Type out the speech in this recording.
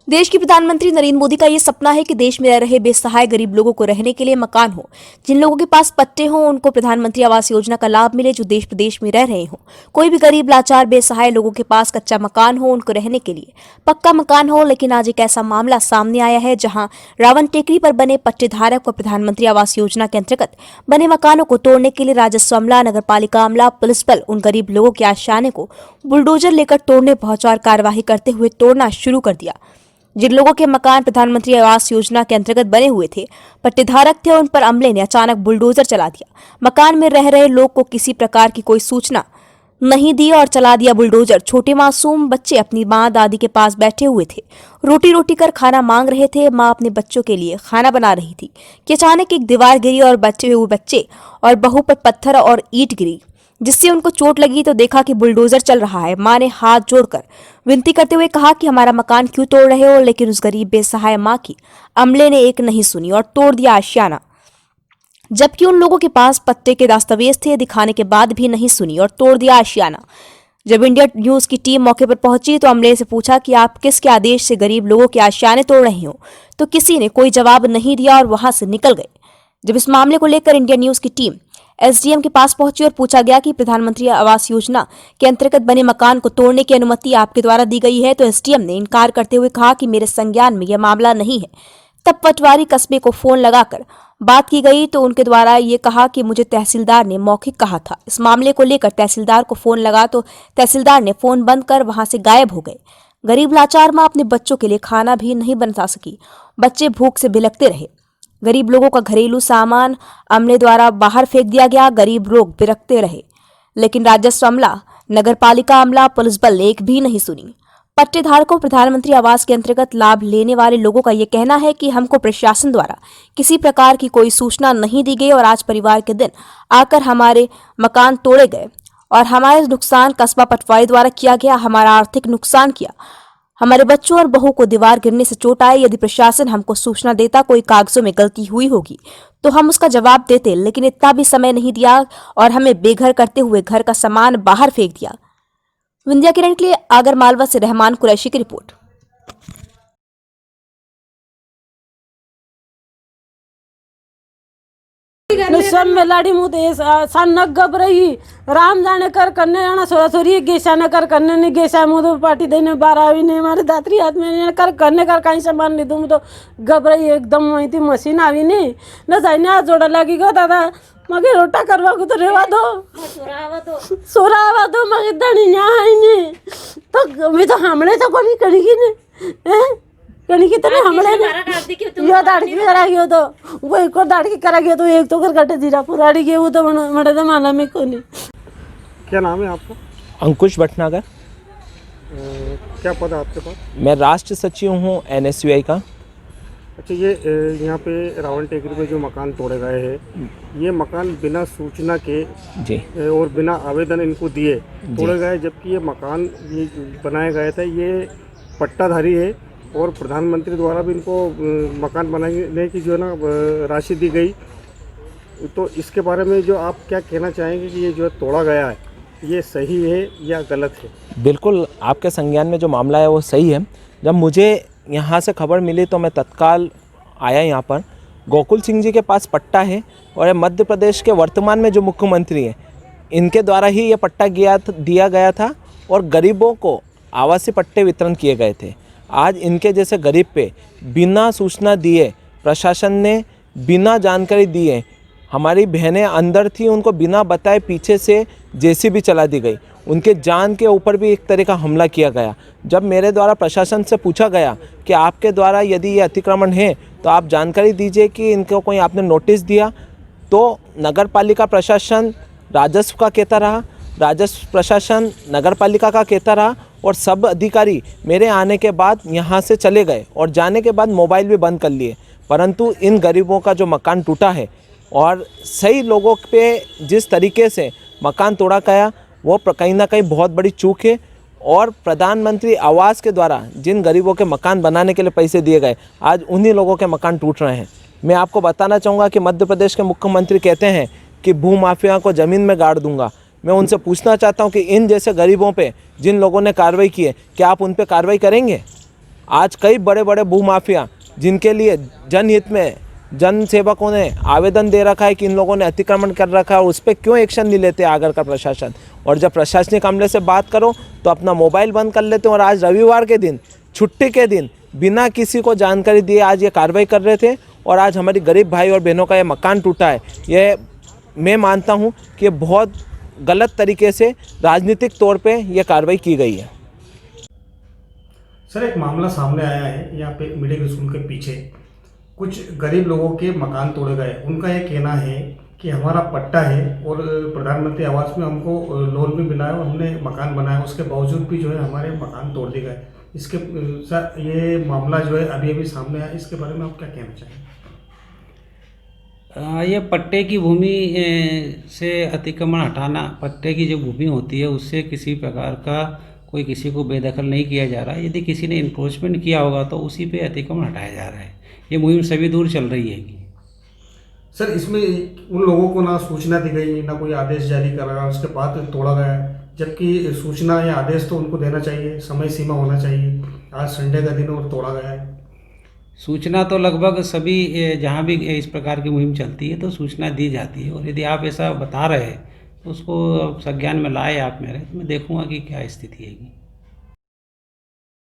देश के प्रधानमंत्री नरेंद्र मोदी का ये सपना है कि देश में रह रहे बेसहाय गरीब लोगों को रहने के लिए मकान हो। जिन लोगों के पास पट्टे हों उनको प्रधानमंत्री आवास योजना का लाभ मिले, जो देश प्रदेश में रह रहे हों। कोई भी गरीब लाचार बेसहाय लोगों के पास कच्चा मकान हो, उनको रहने के लिए पक्का मकान हो। लेकिन आज एक ऐसा मामला सामने आया है जहां रावण टेकरी पर बने पट्टेधारक को प्रधानमंत्री आवास योजना के अंतर्गत बने मकानों को तोड़ने के लिए राजस्व अमला, नगर पालिका अमला, पुलिस बल उन गरीब लोगों के आशियाने को बुलडोजर लेकर तोड़ने पहुंचा और कार्यवाही करते हुए तोड़ना शुरू कर दिया। जिन लोगों के मकान प्रधानमंत्री आवास योजना के अंतर्गत बने हुए थे, पट्टेधारक थे, उन पर अमले ने अचानक बुलडोजर चला दिया। मकान में रह रहे लोग को किसी प्रकार की कोई सूचना नहीं दी और चला दिया बुलडोजर। छोटे मासूम बच्चे अपनी माँ दादी के पास बैठे हुए थे, रोटी रोटी कर खाना मांग रहे थे। माँ अपने बच्चों के लिए खाना बना रही थी कि अचानक एक दीवार गिरी और बचे हुए बच्चे और बहू पर पत्थर और ईंट गिरी, जिससे उनको चोट लगी। तो देखा कि बुलडोजर चल रहा है। माँ ने हाथ जोड़कर विनती करते हुए कहा कि हमारा मकान क्यों तोड़ रहे हो, लेकिन उस गरीब बेसहाय माँ की अमले ने एक नहीं सुनी और तोड़ दिया आशियाना। जबकि उन लोगों के पास पट्टे के दस्तावेज थे, दिखाने के बाद भी नहीं सुनी और तोड़ दिया आशियाना। जब इंडिया न्यूज की टीम मौके पर पहुंची तो अमले से पूछा कि आप किसके आदेश से गरीब लोगों के आशियाने तोड़ रहे हो, तो किसी ने कोई जवाब नहीं दिया और वहां से निकल गए। जब इस मामले को लेकर इंडिया न्यूज की टीम एसडीएम के पास पहुंची और पूछा गया कि प्रधानमंत्री आवास योजना के अंतर्गत बने मकान को तोड़ने की अनुमति आपके द्वारा दी गई है, तो एसडीएम ने इनकार करते हुए कहा कि मेरे संज्ञान में यह मामला नहीं है। तब पटवारी कस्बे को फोन लगाकर बात की गई तो उनके द्वारा ये कहा कि मुझे तहसीलदार ने मौखिक कहा था। इस मामले को लेकर तहसीलदार को फोन लगा तो तहसीलदार ने फोन बंद कर वहां से गायब हो गए। गरीब लाचार माँ अपने बच्चों के लिए खाना भी नहीं बना सकी, बच्चे भूख से बिलखते रहे। गरीब लोगों का घरेलू सामान अमले द्वारा बाहर फेंक दिया गया। गरीब लोग बिलखते रहे, लेकिन राजस्व अमला, नगर पालिका अमला, पुलिस बल ने एक भी नहीं सुनी। पट्टेधारकों प्रधानमंत्री आवास के अंतर्गत लाभ लेने वाले लोगों का ये कहना है कि हमको प्रशासन द्वारा किसी प्रकार की कोई सूचना नहीं दी गई और आज परिवार के दिन आकर हमारे मकान तोड़े गए और हमारे नुकसान कस्बा पटवारी द्वारा किया गया। हमारा आर्थिक नुकसान किया, हमारे बच्चों और बहू को दीवार गिरने से चोट आई। यदि प्रशासन हमको सूचना देता कोई कागजों में गलती हुई होगी तो हम उसका जवाब देते, लेकिन इतना भी समय नहीं दिया और हमें बेघर करते हुए घर का सामान बाहर फेंक दिया। विंध्या किरण के लिए आगर मालवा से रहमान कुरैशी की रिपोर्ट। सब में लाड़ी मुँह सन्नक घबराई राम जाने कर करने जाना सोरा सोरी गेशा न कर करने नहीं गेशा मुँह तो पार्टी देने बारह भी नहीं हमारे दात्री हाथ में कर करने कर कहीं सामान नहीं दूँ तो घबराई एकदम वही थी मशीन आवी नहीं न जाने हाथ जोड़ा लगी गो दादा मगे रोटा करवा को तो रेवा दो सोरा आवा दो मगे दणी यहाँ आई नहीं तो मैं तो हमले तो कोई करेगी नहीं कहीं कितने हमले यो दाढ़ी करा गयो तो वो एक और दाढ़ी करा गयो तो एक तो कर कटे जीरा पुराड़ी गयो वो तो मरे तो माला में कोनी। क्या नाम है आपका? अंकुश भटनागर। क्या पद है आपके पास? मैं राष्ट्र सचिव हूँ NSUI का। अच्छा, ये यहाँ पे रावण टेकरी में जो मकान तोड़े गए हैं, ये मकान बिना सूचना के जी और बिना आवेदन इनको दिए तोड़े गए, जबकि ये मकान ये बनाया गया था, ये पट्टाधारी है और प्रधानमंत्री द्वारा भी इनको मकान बनाने की जो है ना राशि दी गई। तो इसके बारे में जो आप क्या कहना चाहेंगे कि ये जो तोड़ा गया है ये सही है या गलत है? बिल्कुल, आपके संज्ञान में जो मामला है वो सही है। जब मुझे यहाँ से खबर मिली तो मैं तत्काल आया यहाँ पर। गोकुल सिंह जी के पास पट्टा है और मध्य प्रदेश के वर्तमान में जो मुख्यमंत्री हैं इनके द्वारा ही ये पट्टा दिया गया था और गरीबों को आवासीय पट्टे वितरण किए गए थे। आज इनके जैसे गरीब पे बिना सूचना दिए प्रशासन ने बिना जानकारी दिए, हमारी बहनें अंदर थी उनको बिना बताए पीछे से जेसीबी चला दी गई, उनके जान के ऊपर भी एक तरह का हमला किया गया। जब मेरे द्वारा प्रशासन से पूछा गया कि आपके द्वारा यदि ये अतिक्रमण है तो आप जानकारी दीजिए कि इनको कोई आपने नोटिस दिया, तो नगर पालिका प्रशासन राजस्व का कहता रहा, राजस्व प्रशासन नगर पालिका का कहता रहा और सब अधिकारी मेरे आने के बाद यहाँ से चले गए और जाने के बाद मोबाइल भी बंद कर लिए। परंतु इन गरीबों का जो मकान टूटा है और सही लोगों पे जिस तरीके से मकान तोड़ा गया वो कहीं ना कहीं बहुत बड़ी चूक है। और प्रधानमंत्री आवास के द्वारा जिन गरीबों के मकान बनाने के लिए पैसे दिए गए, आज उन्हीं लोगों के मकान टूट रहे हैं। मैं आपको बताना चाहूँगा कि मध्य प्रदेश के मुख्यमंत्री कहते हैं कि भूमाफिया को ज़मीन में गाड़ दूंगा। मैं उनसे पूछना चाहता हूं कि इन जैसे गरीबों पे जिन लोगों ने कार्रवाई की है, क्या आप उन पे कार्रवाई करेंगे? आज कई बड़े बड़े भूमाफिया जिनके लिए जनहित में जन सेवकों ने आवेदन दे रखा है कि इन लोगों ने अतिक्रमण कर रखा है, उस पर क्यों एक्शन नहीं लेते आगर का प्रशासन। और जब प्रशासनिक अमले से बात करो तो अपना मोबाइल बंद कर लेते हैं। और आज रविवार के दिन, छुट्टी के दिन, बिना किसी को जानकारी दिए आज ये कार्रवाई कर रहे थे। और आज हमारी गरीब भाई और बहनों का ये मकान टूटा है। ये मैं मानता हूँ कि बहुत गलत तरीके से राजनीतिक तौर पे ये कार्रवाई की गई है। सर, एक मामला सामने आया है यहाँ पे मिडिल स्कूल के पीछे कुछ गरीब लोगों के मकान तोड़े गए। उनका ये कहना है कि हमारा पट्टा है और प्रधानमंत्री आवास में हमको लोन भी मिला है और हमने मकान बनाया, उसके बावजूद भी जो है हमारे मकान तोड़ दिए गए। इसके सर, ये मामला जो है अभी अभी सामने आया, इसके बारे में आप क्या कहना चाहेंगे? ये पट्टे की भूमि से अतिक्रमण हटाना, पट्टे की जो भूमि होती है उससे किसी प्रकार का कोई किसी को बेदखल नहीं किया जा रहा है। यदि किसी ने इन्क्रोचमेंट किया होगा तो उसी पे अतिक्रमण हटाया जा रहा है। ये मुहिम सभी दूर चल रही है। सर, इसमें उन लोगों को ना सूचना दी गई, ना कोई आदेश जारी करा, उसके बाद तोड़ा गया। जबकि सूचना या आदेश तो उनको देना चाहिए, समय सीमा होना चाहिए। आज संडे का दिन और तोड़ा गया है। सूचना तो लगभग सभी जहाँ भी इस प्रकार की मुहिम चलती है तो सूचना दी जाती है। और यदि आप ऐसा बता रहे हैं तो उसको संज्ञान में लाए आप मेरे, तो मैं देखूँगा कि क्या स्थिति है।